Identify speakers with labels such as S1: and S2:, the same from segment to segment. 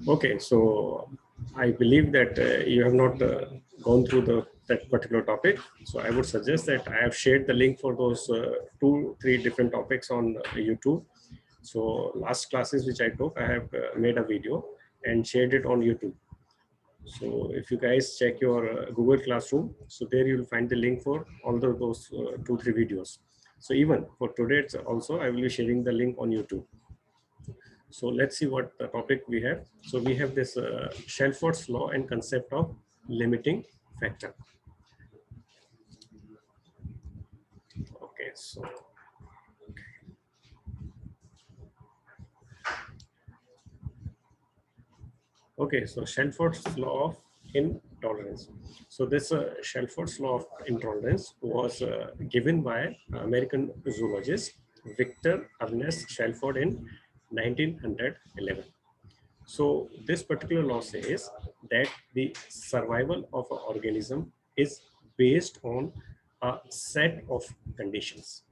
S1: Okay, so I believe that you have not gone through that particular topic. So I would suggest that I have shared the link for those 2-3 different topics on YouTube. So last classes which I took, I have made a video and shared it on YouTube. So if you guys check your Google Classroom, so there you will find the link for all those 2-3 videos. So even for today it's also, I will be sharing the link on YouTube. So let's see what the topic we have. So we have this Shelford's law and concept of limiting factor. Okay, so Shelford's law of intolerance. So this Shelford's law of intolerance was given by American zoologist Victor Ernest Shelford in 1911. So this particular law says that the survival of an organism is based on a set of conditions.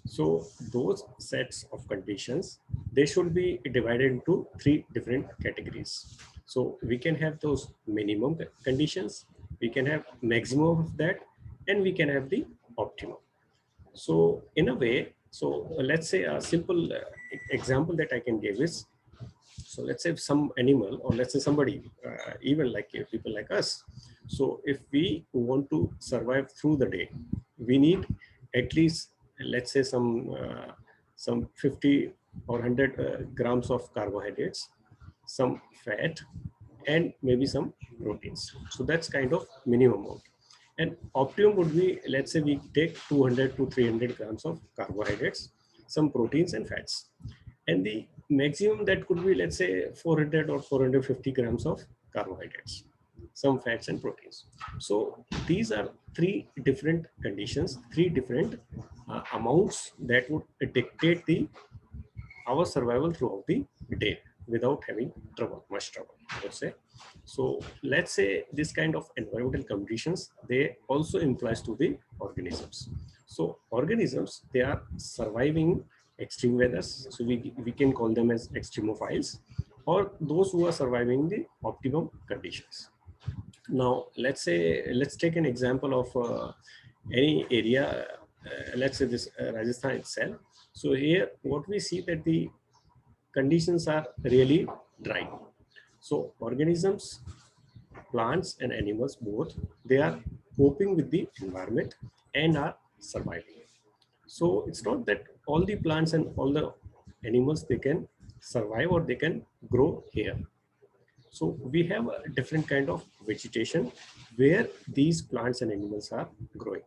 S1: So those sets of conditions, they should be divided into 3 different categories. So we can have those minimum conditions, we can have maximum of that, and we can have the optimum. So in a way, so let's say a simple example that I can give is, so let's say some animal, or let's say somebody, even like people like us. So if we want to survive through the day, we need at least, let's say some 50 or 100 grams of carbohydrates, some fat, and maybe some proteins. So that's kind of minimum amount. And optimum would be, let's say we take 200 to 300 grams of carbohydrates, some proteins and fats. And the maximum that could be, let's say 400 or 450 grams of carbohydrates, some fats and proteins. So these are 3 different conditions, 3 different amounts that would dictate our survival throughout the day without having much trouble, I would say. So let's say this kind of environmental conditions, they also implies to the organisms. So organisms, they are surviving extreme weathers. So we can call them as extremophiles, or those who are surviving the optimum conditions. Now, let's take an example of any area, let's say this Rajasthan itself. So here, what we see that the conditions are really dry. So organisms, plants and animals both, they are coping with the environment and are surviving. So it's not that all the plants and all the animals, they can survive or they can grow here. So we have a different kind of vegetation where these plants and animals are growing.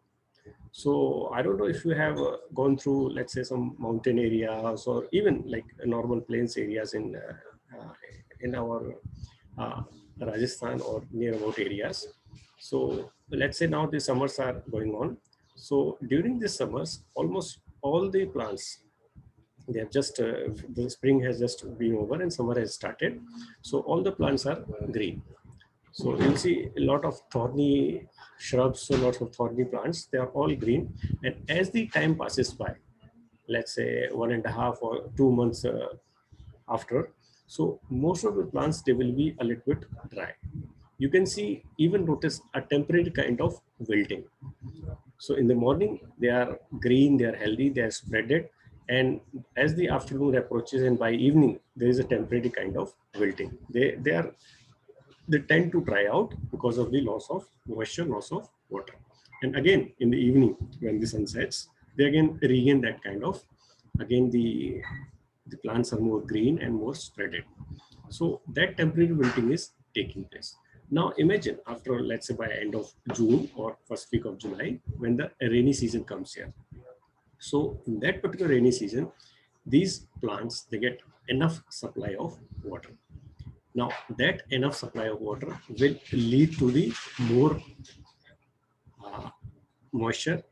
S1: So I don't know if you have gone through, let's say, some mountain areas or even like normal plains areas in our Rajasthan or near about areas. So let's say now the summers are going on. So during the summers, almost all the plants, they have just the spring has just been over and summer has started. So all the plants are green. So you'll see a lot of thorny shrubs, so lots of thorny plants, they are all green. And as the time passes by, let's say 1.5 or 2 months after, so most of the plants, they will be a little bit dry. You can see, even notice a temporary kind of wilting. So in the morning, they are green, they are healthy, they are spreaded. And as the afternoon approaches and by evening, there is a temporary kind of wilting. They tend to dry out because of the loss of moisture, loss of water. And again, in the evening, when the sun sets, they again regain that kind of, again, the plants are more green and more spreaded. So that temporary wilting is taking place. Now imagine after, let's say by end of June or first week of July, when the rainy season comes here. So in that particular rainy season, these plants, they get enough supply of water. Now that enough supply of water will lead to the more moisture,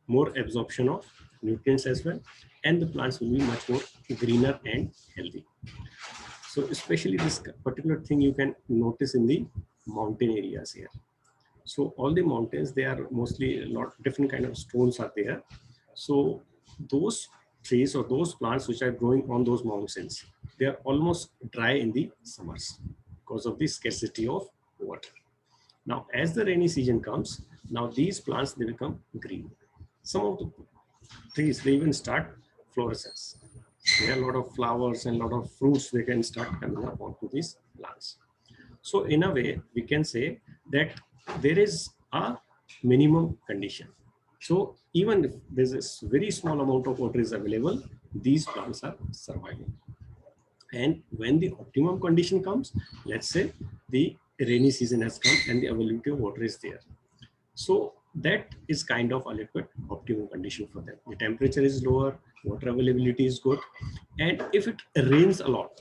S1: more absorption of nutrients as well, and the plants will be much more greener and healthy. So especially this particular thing you can notice in the mountain areas here. So all the mountains, they are mostly a lot different kind of stones are there. So those trees or those plants which are growing on those mountains, they are almost dry in the summers. because of the scarcity of water. Now, as the rainy season comes, now these plants, they become green. Some of the trees, they even start fluorescence. There are a lot of flowers and a lot of fruits they can start coming up onto these plants. So in a way, we can say that there is a minimum condition. So even if there's a very small amount of water is available, these plants are surviving. And when the optimum condition comes, let's say the rainy season has come and the availability of water is there. So that is kind of a liquid optimum condition for them. The temperature is lower, water availability is good. And if it rains a lot,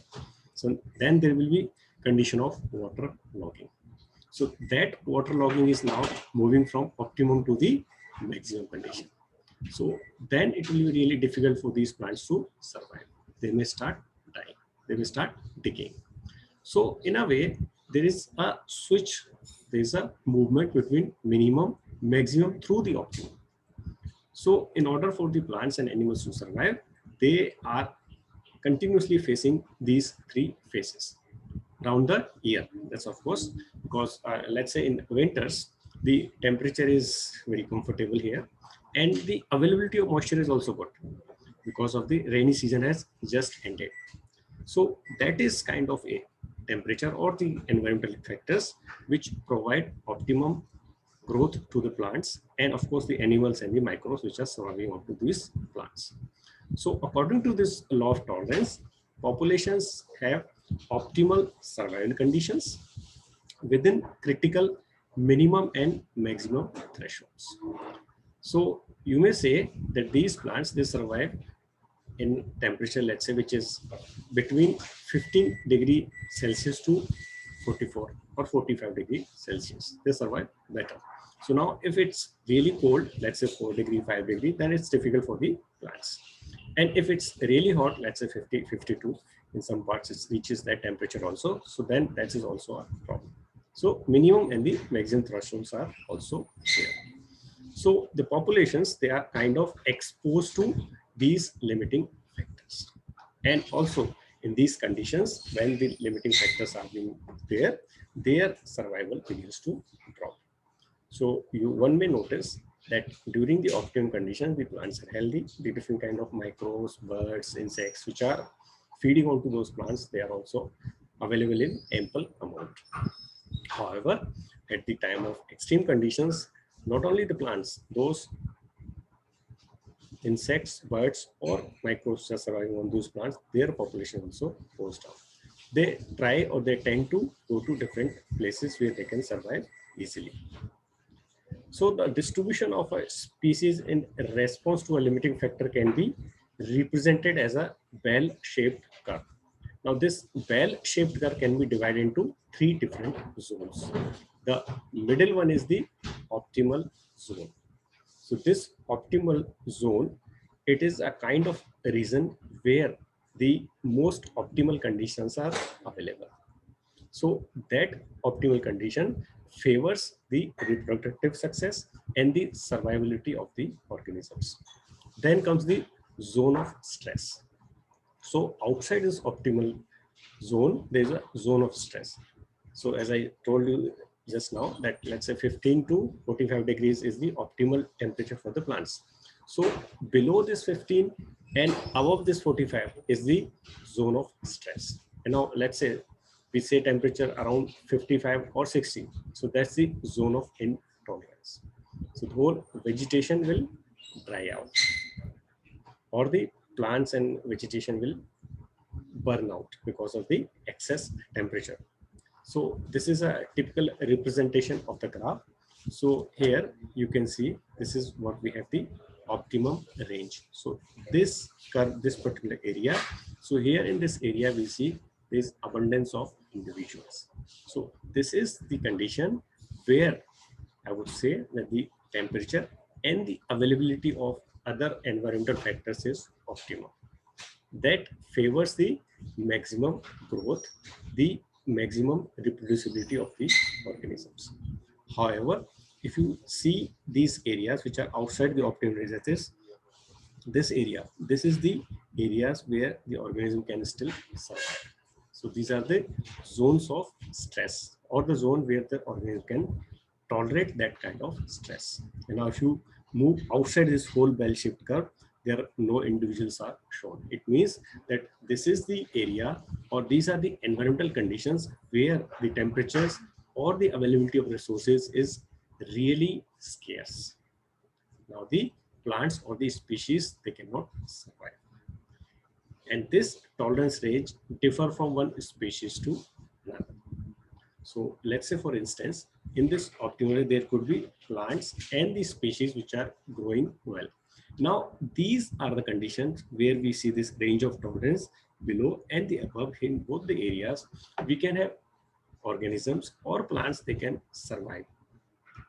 S1: so then there will be condition of water logging. So that water logging is now moving from optimum to the maximum condition. So then it will be really difficult for these plants to survive. They may start dying. They may start decaying. So in a way, there is a switch. There is a movement between minimum, maximum through the optimum. So in order for the plants and animals to survive, they are continuously facing these three phases around the year. That's of course, because let's say in winters, the temperature is very comfortable here and the availability of moisture is also good because of the rainy season has just ended. So that is kind of a temperature or the environmental factors which provide optimum growth to the plants and of course the animals and the microbes which are surviving onto these plants. So according to this law of tolerance, populations have optimal survival conditions within critical minimum and maximum thresholds. So you may say that these plants, they survive in temperature, let's say, which is between 15 degree Celsius to 44 or 45 degree Celsius. They survive better. So now if it's really cold, let's say 4 degree, 5 degree, then it's difficult for the plants. And if it's really hot, let's say 50, 52, in some parts it reaches that temperature also. So then that is also a problem. So minimum and the maximum thresholds are also there. So the populations, they are kind of exposed to these limiting factors. And also in these conditions, when the limiting factors are being there, their survival begins to drop. So one may notice that during the optimum conditions, the plants are healthy. The different kind of microbes, birds, insects, which are feeding onto those plants, they are also available in ample amount. However, at the time of extreme conditions, not only the plants, those insects, birds, or microbes are surviving on those plants, their population also goes down. They try or they tend to go to different places where they can survive easily. So the distribution of a species in response to a limiting factor can be represented as a bell-shaped curve. Now this bell-shaped curve can be divided into three different zones. The middle one is the optimal zone. So this optimal zone, it is a kind of region where the most optimal conditions are available. So that optimal condition favors the reproductive success and the survivability of the organisms. Then comes the zone of stress. So outside this optimal zone, there is a zone of stress. So as I told you just now, that let's say 15 to 45 degrees is the optimal temperature for the plants. So below this 15 and above this 45 is the zone of stress. And now let's say we say temperature around 55 or 60. So that's the zone of intolerance. So the whole vegetation will dry out, or the plants and vegetation will burn out because of the excess temperature. So this is a typical representation of the graph. So here you can see this is what we have, the optimum range. So this curve, this particular area. So here in this area we see this abundance of individuals. So this is the condition where I would say that the temperature and the availability of other environmental factors is optimum. That favors the maximum growth, the maximum reproducibility of the organisms. However, if you see these areas which are outside the optimum range, this area, this is the areas where the organism can still survive. So these are the zones of stress, or the zone where the organism can tolerate that kind of stress. And now if you move outside this whole bell-shaped curve, there are no individuals are shown. It means that this is the area, or these are the environmental conditions where the temperatures or the availability of resources is really scarce. Now the plants or the species, they cannot survive. And this tolerance range differ from one species to another. So let's say, for instance, in this optimally, there could be plants and the species which are growing well. Now, these are the conditions where we see this range of tolerance below and the above. In both the areas, we can have organisms or plants, they can survive.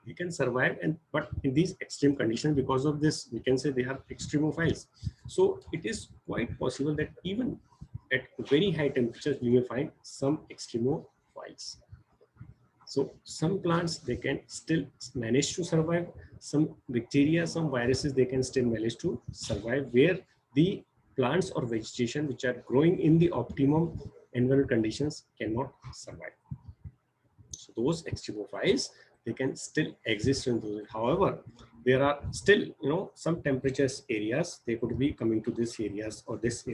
S1: They can survive, and but in these extreme conditions, because of this, we can say they are extremophiles. So it is quite possible that even at very high temperatures, we may find some extremophiles. So some plants, they can still manage to survive. Some bacteria, some viruses, they can still manage to survive where the plants or vegetation which are growing in the optimum environmental conditions cannot survive. So those extremophiles, they can still exist in those. However, there are still, some temperatures areas, they could be coming to these areas or this,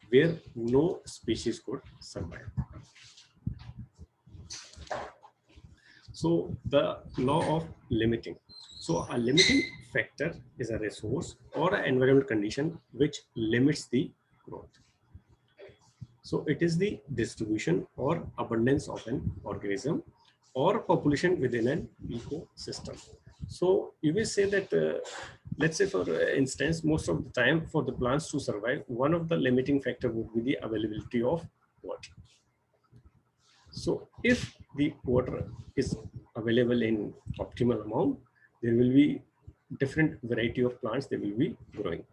S1: where no species could survive. So the law of limiting. So a limiting factor is a resource or an environmental condition which limits the growth. So it is the distribution or abundance of an organism or population within an ecosystem. So you will say that, let's say for instance, most of the time for the plants to survive, one of the limiting factor would be the availability of water. So if the water is available in optimal amount, there will be different variety of plants that will be growing.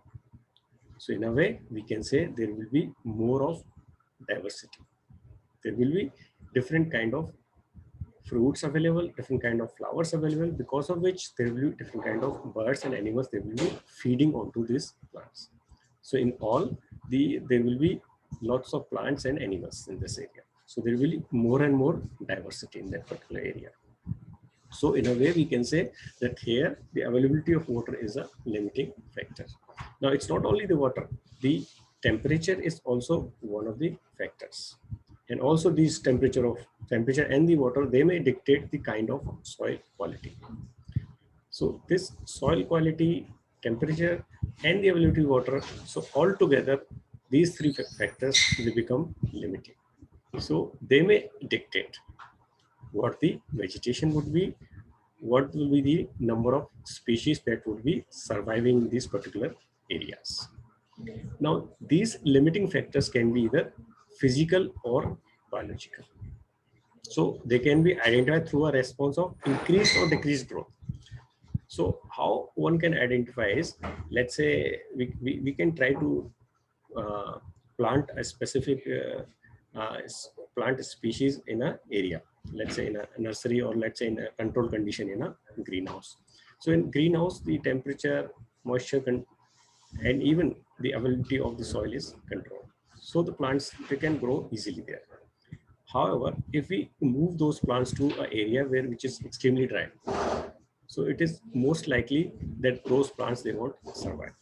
S1: So in a way, we can say there will be more of diversity. There will be different kind of fruits available, different kind of flowers available, because of which there will be different kind of birds and animals that will be feeding onto these plants. So in all, there will be lots of plants and animals in this area. So there will be more and more diversity in that particular area. So in a way, we can say that here the availability of water is a limiting factor. Now it's not only the water, the temperature is also one of the factors. And also these temperature and the water, they may dictate the kind of soil quality. So this soil quality, temperature, and the availability of water, so all together, these three factors, they become limiting. So they may dictate what the vegetation would be, what will be the number of species that would be surviving in these particular areas. Now, these limiting factors can be either physical or biological. So they can be identified through a response of increased or decreased growth. So how one can identify is, let's say we can try to plant a specific plant species in an area, let's say in a nursery, or let's say in a controlled condition in a greenhouse. So in greenhouse, the temperature, moisture, and even the availability of the soil is controlled. So the plants, they can grow easily there. However, if we move those plants to an area which is extremely dry, so it is most likely that those plants, they won't survive.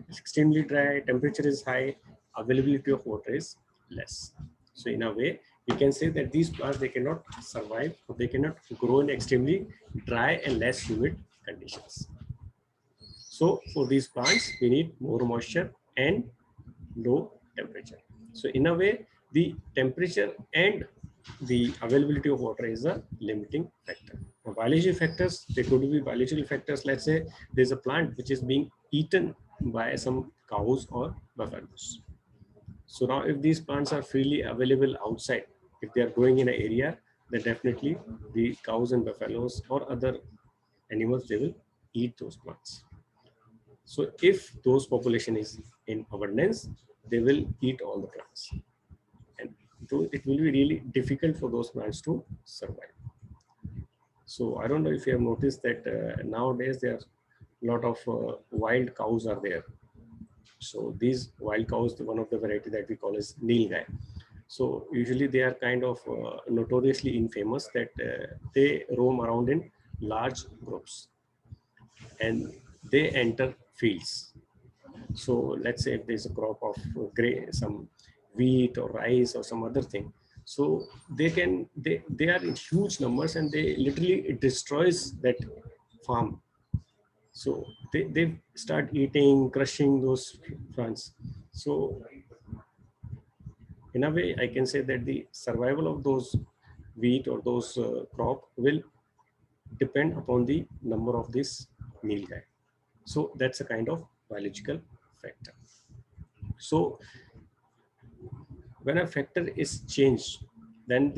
S1: It's extremely dry, temperature is high, availability of water is less. So in a way, we can say that these plants, they cannot survive, or they cannot grow in extremely dry and less humid conditions. So for these plants, we need more moisture and low temperature. So in a way, the temperature and the availability of water is a limiting factor. Now, biological factors, they could be biological factors. Let's say there's a plant which is being eaten by some cows or buffaloes. So now if these plants are freely available outside, if they are growing in an area, then definitely the cows and buffaloes or other animals, they will eat those plants. So if those population is in abundance, they will eat all the plants. And it will be really difficult for those plants to survive. So I don't know if you have noticed that nowadays there are a lot of wild cows are there. So these wild cows, one of the variety that we call is Nilgai. So usually they are kind of notoriously infamous that they roam around in large groups and they enter fields. So let's say if there's a crop of some wheat or rice or some other thing. So they are in huge numbers and they literally it destroys that farm. So they start eating, crushing those plants. So in a way, I can say that the survival of those wheat or those crop will depend upon the number of this nilgai. So that's a kind of biological factor. So when a factor is changed, then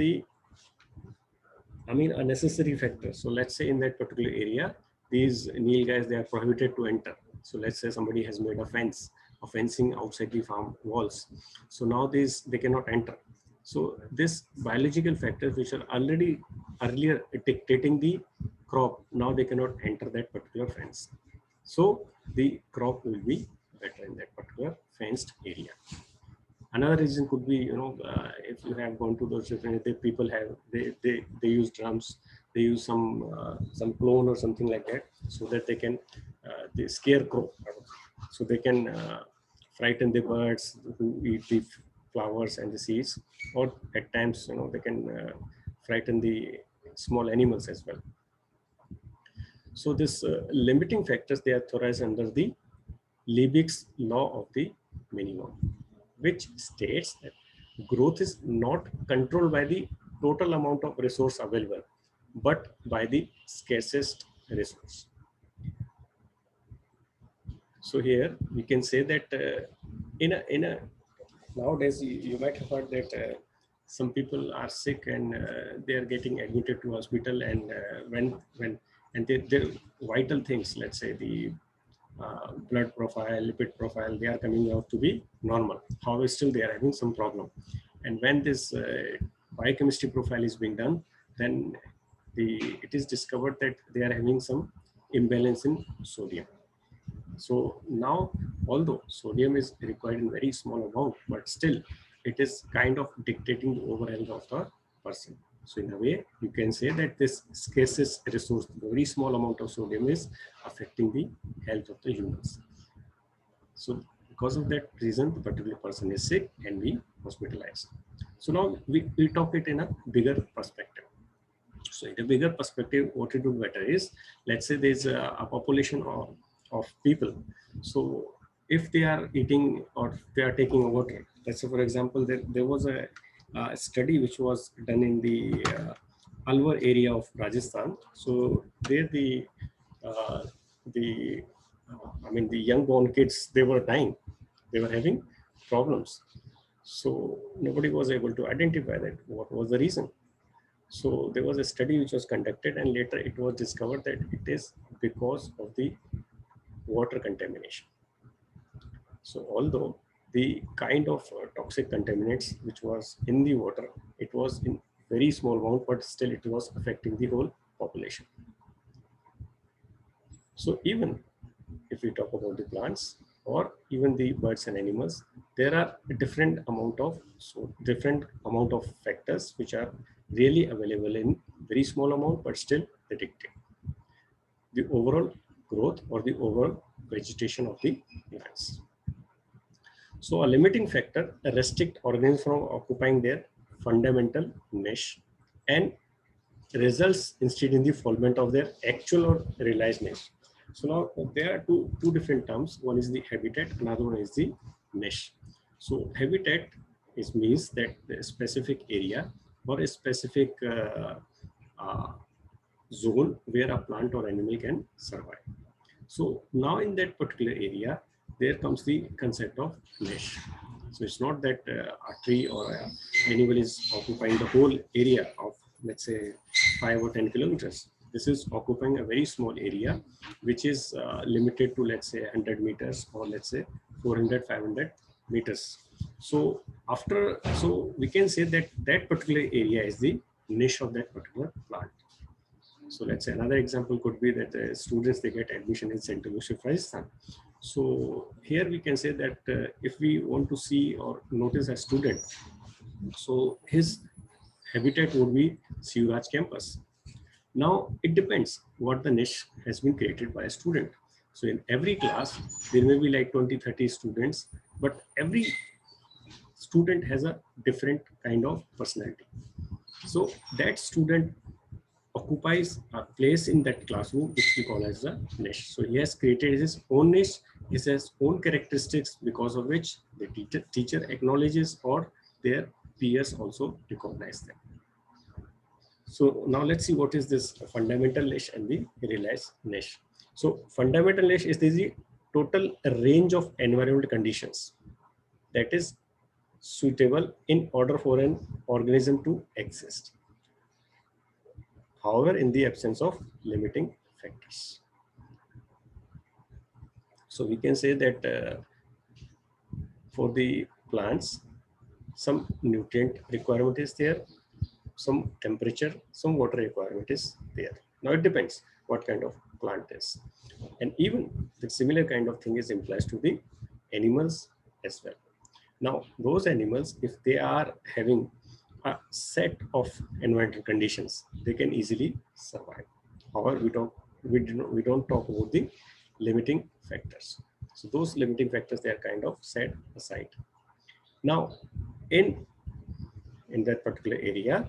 S1: a necessary factor. So let's say in that particular area, these nilgai, they are prohibited to enter. So let's say somebody has made a fencing outside the farm walls. So now they cannot enter. So this biological factors which are already earlier dictating the crop, now they cannot enter that particular fence. So the crop will be better in that particular fenced area. Another reason could be, if you have gone to those different, people have they use drums, they use some clone or something like that, so that they can they scarecrow, so they can frighten the birds who eat the flowers and the seeds, or at times they can frighten the small animals as well. So this limiting factors, they are theorized under the Liebig's law of the minimum, which states that growth is not controlled by the total amount of resource available, but by the scarcest resource. So here we can say that in a nowadays you might have heard that some people are sick and they are getting admitted to hospital, and when and their vital things, let's say the blood profile, lipid profile, they are coming out to be normal. However, still they are having some problem. And when this biochemistry profile is being done, then it is discovered that they are having some imbalance in sodium. So now, although sodium is required in very small amount, but still it is kind of dictating the overall health of the person. So in a way, you can say that this scarcest resource, the very small amount of sodium, is affecting the health of the humans. So because of that reason, the particular person is sick and be hospitalized. So now we talk it in a bigger perspective. So in a bigger perspective, what it would matter is, let's say there's a population of people. So if they are eating or they are taking water, let's say for example, there was a study which was done in the Alwar area of Rajasthan. So there the the young born kids, they were dying, they were having problems. So nobody was able to identify that what was the reason. So there was a study which was conducted, and later it was discovered that it is because of the water contamination. So although the kind of toxic contaminants which was in the water, it was in very small amount, but still it was affecting the whole population. So even if we talk about the plants or even the birds and animals, there are a different amount of factors which are really available in very small amount, but still they dictate the overall growth or the overall vegetation of the plants. So a limiting factor restrict organisms from occupying their fundamental niche and results instead in the fulfillment of their actual or realized niche. So now there are two different terms. One is the habitat, another one is the niche. So habitat means that the specific area or a specific zone where a plant or animal can survive. So now in that particular area, there comes the concept of niche. So it's not that a tree or an animal is occupying the whole area of, let's say, 5 or 10 kilometers. This is occupying a very small area, which is limited to, let's say, 100 meters or let's say 400, 500 meters. So so we can say that that particular area is the niche of that particular plant. So let's say another example could be that the students, they get admission in St. Lucia, Rajasthan. So here we can say that if we want to see or notice a student, So his habitat would be Siuraj campus. Now it depends what the niche has been created by a student. So in every class, there may be like 20, 30 students, but every student has a different kind of personality. So that student occupies a place in that classroom, which we call as the niche. So he has created his own niche, he has own characteristics because of which the teacher acknowledges or their peers also recognize them. So now let's see what is this fundamental niche and the realized niche. So fundamental niche is the total range of environmental conditions that is suitable in order for an organism to exist. However, in the absence of limiting factors. So we can say that for the plants, some nutrient requirement is there, some temperature, some water requirement is there. Now it depends what kind of plant is. And even the similar kind of thing is implies to the animals as well. Now, those animals, if they are having a set of environmental conditions, they can easily survive. However, we don't talk about the limiting factors. So those limiting factors, they are kind of set aside. Now, in that particular area,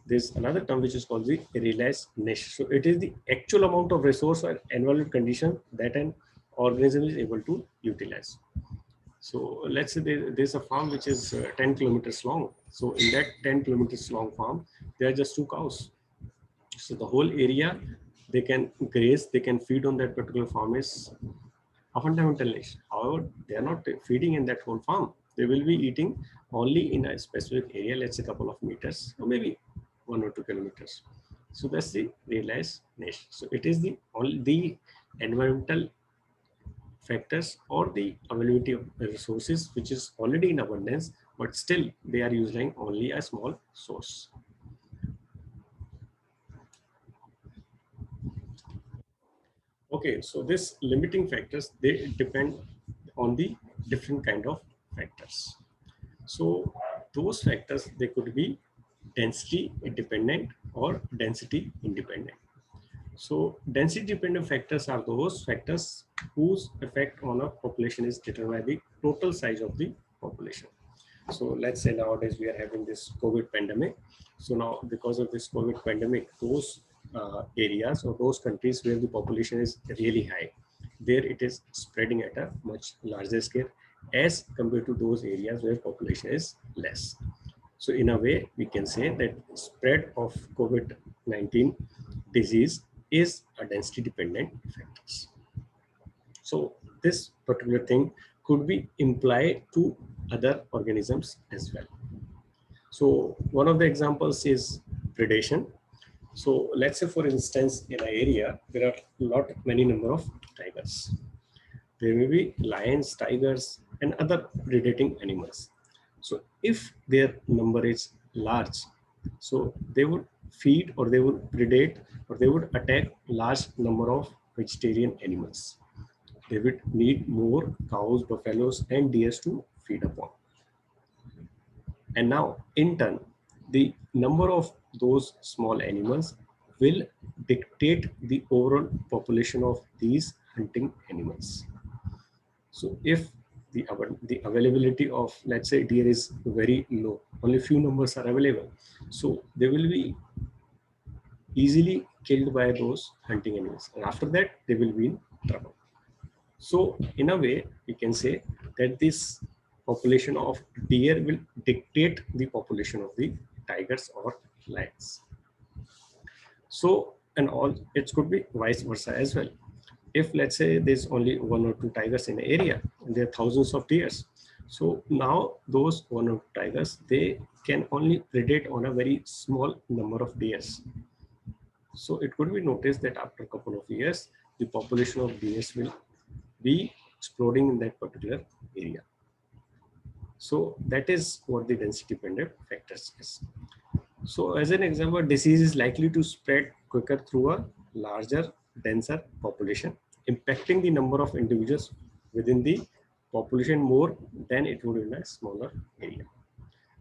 S1: there's another term which is called the realized niche. So it is the actual amount of resource or environmental condition that an organism is able to utilize. So let's say there's a farm which is 10 kilometers long. So in that 10 kilometers long farm, there are just 2 cows. So the whole area, they can graze, they can feed on that particular farm is a fundamental niche. However, they are not feeding in that whole farm. They will be eating only in a specific area, let's say a couple of meters, or maybe 1 or 2 kilometers. So that's the realized niche. So it is the environmental factors or the availability of the resources which is already in abundance, but still they are using only a small source. Okay, so this limiting factors, they depend on the different kind of factors. So those factors, they could be density dependent or density independent. So density dependent factors are those factors whose effect on a population is determined by the total size of the population. So let's say nowadays we are having this COVID pandemic. So now because of this COVID pandemic, those areas or those countries where the population is really high, there it is spreading at a much larger scale as compared to those areas where population is less. So in a way, we can say that spread of COVID-19 disease is a density dependent factors. So this particular thing could be implied to other organisms as well. So one of the examples is predation. So let's say, for instance, in an area, there are many number of tigers. There may be lions, tigers, and other predating animals. So if their number is large, so they would feed or they would predate or they would attack large number of vegetarian animals. They would need more cows, buffaloes, and deer to feed upon. And now, in turn, the number of those small animals will dictate the overall population of these hunting animals. So if the availability of, let's say, deer is very low, only few numbers are available, so they will be easily killed by those hunting animals, and after that they will be in trouble. So in a way, we can say that this population of deer will dictate the population of the tigers or lions. So, and all, it could be vice versa as well. If let's say there's only 1 or 2 tigers in the area, and there are thousands of deers. So now those 1 or 2 tigers, they can only predate on a very small number of deers. So it could be noticed that after a couple of years, the population of deers will be exploding in that particular area. So that is what the density dependent factors is. So as an example, disease is likely to spread quicker through a larger, denser population, impacting the number of individuals within the population more than it would in a smaller area.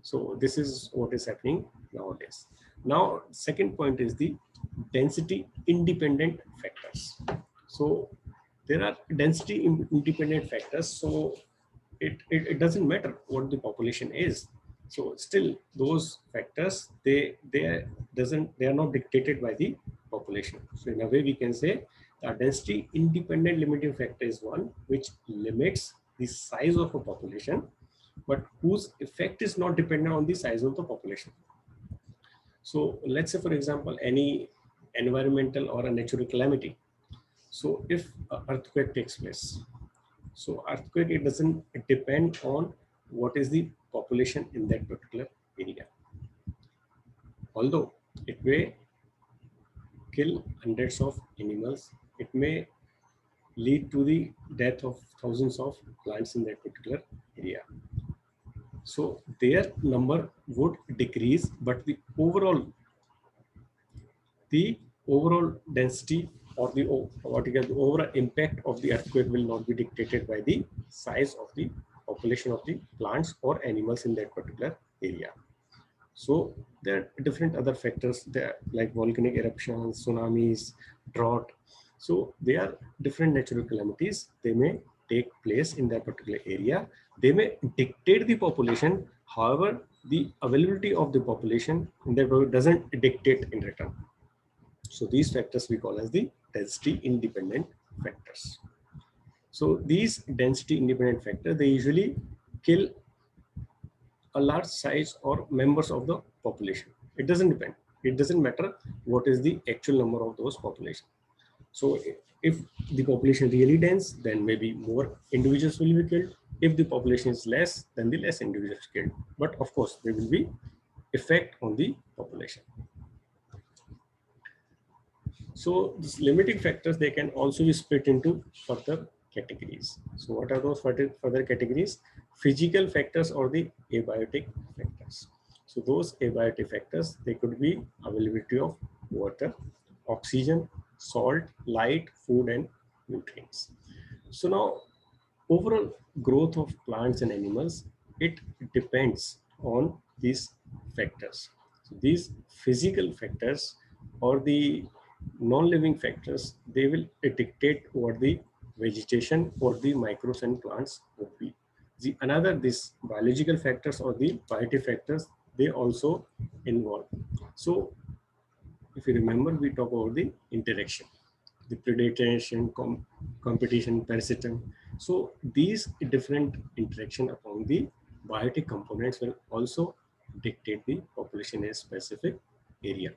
S1: So this is what is happening nowadays. Now, second point is the density independent factors. So there are density independent factors. So it doesn't matter what the population is. So still those factors, they are not dictated by the population. So in a way we can say a density independent limiting factor is one which limits the size of a population, but whose effect is not dependent on the size of the population. So let's say, for example, any environmental or a natural calamity. So if an earthquake takes place, so earthquake, it doesn't depend on what is the population in that particular area. Although it may kill hundreds of animals, it may lead to the death of thousands of plants in that particular area. So their number would decrease, but the overall density or the overall impact of the earthquake will not be dictated by the size of the population of the plants or animals in that particular area. So there are different other factors there, like volcanic eruptions, tsunamis, drought. So they are different natural calamities. They may take place in that particular area. They may dictate the population. However, the availability of the population in that area doesn't dictate in return. So these factors we call as the density independent factors. So these density independent factors, they usually kill a large size or members of the population. It doesn't depend. It doesn't matter what is the actual number of those population. So if the population really dense, then maybe more individuals will be killed. If the population is less, then the less individuals killed. But of course, there will be effect on the population. So these limiting factors, they can also be split into further categories. So what are those further categories? Physical factors or the abiotic factors. So those abiotic factors, they could be availability of water, oxygen, salt, light, food, and nutrients. So now overall growth of plants and animals, it depends on these factors. So these physical factors or the non-living factors, they will dictate what the vegetation or the microbes and plants would be. These biological factors or the biotic factors, they also involve. So if you remember, we talk about the interaction, the predation, competition, parasitism. So these different interaction upon the biotic components will also dictate the population in a specific area.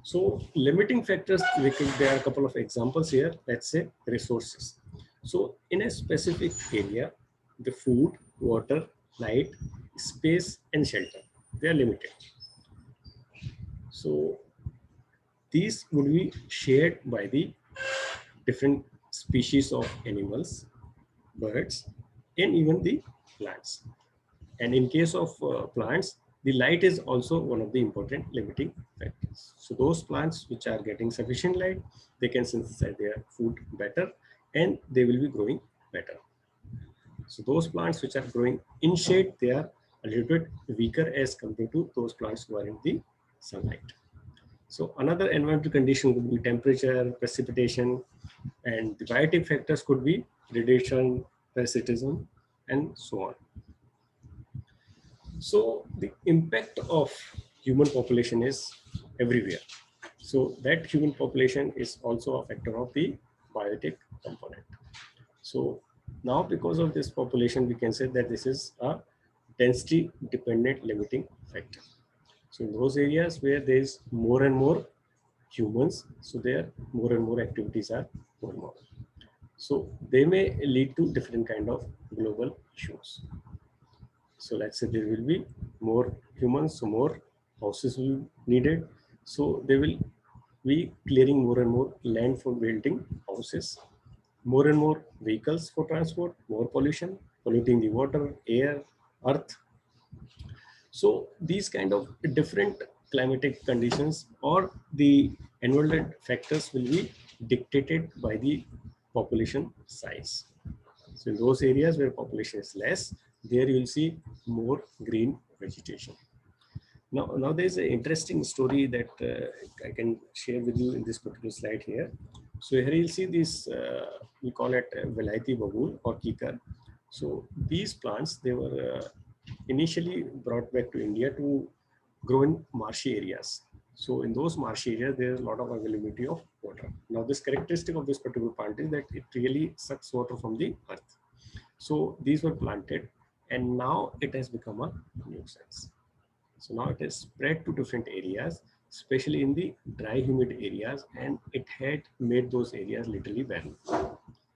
S1: So limiting factors, there are a couple of examples here. Let's say resources. So in a specific area, the food, water, light, space, and shelter, they are limited. So these would be shared by the different species of animals, birds, and even the plants. And in case of plants, the light is also one of the important limiting factors. So those plants which are getting sufficient light, they can synthesize their food better and they will be growing better. So those plants which are growing in shade, they are a little bit weaker as compared to those plants who are in the sunlight. So another environmental condition would be temperature, precipitation, and the biotic factors could be radiation, parasitism, and so on. So the impact of human population is everywhere. So that human population is also a factor of the biotic component. So now because of this population, we can say that this is a density dependent limiting factor. So in those areas where there is more and more humans, so there more and more activities are going on. So they may lead to different kind of global issues. So let's say there will be more humans, so more houses will be needed. So they will be clearing more and more land for building houses, more and more vehicles for transport, more pollution, polluting the water, air, earth. So these kind of different climatic conditions or the environment factors will be dictated by the population size. So in those areas where population is less, there you will see more green vegetation. Now there's an interesting story that I can share with you in this particular slide here. So here you'll see this, we call it Vilayati babool or kikar. So these plants, they were initially brought back to India to grow in marshy areas. So in those marshy areas, there's a lot of availability of water. Now this characteristic of this particular plant is that it really sucks water from the earth. So these were planted and now it has become a nuisance. So now it is spread to different areas, especially in the dry humid areas, and it had made those areas literally barren.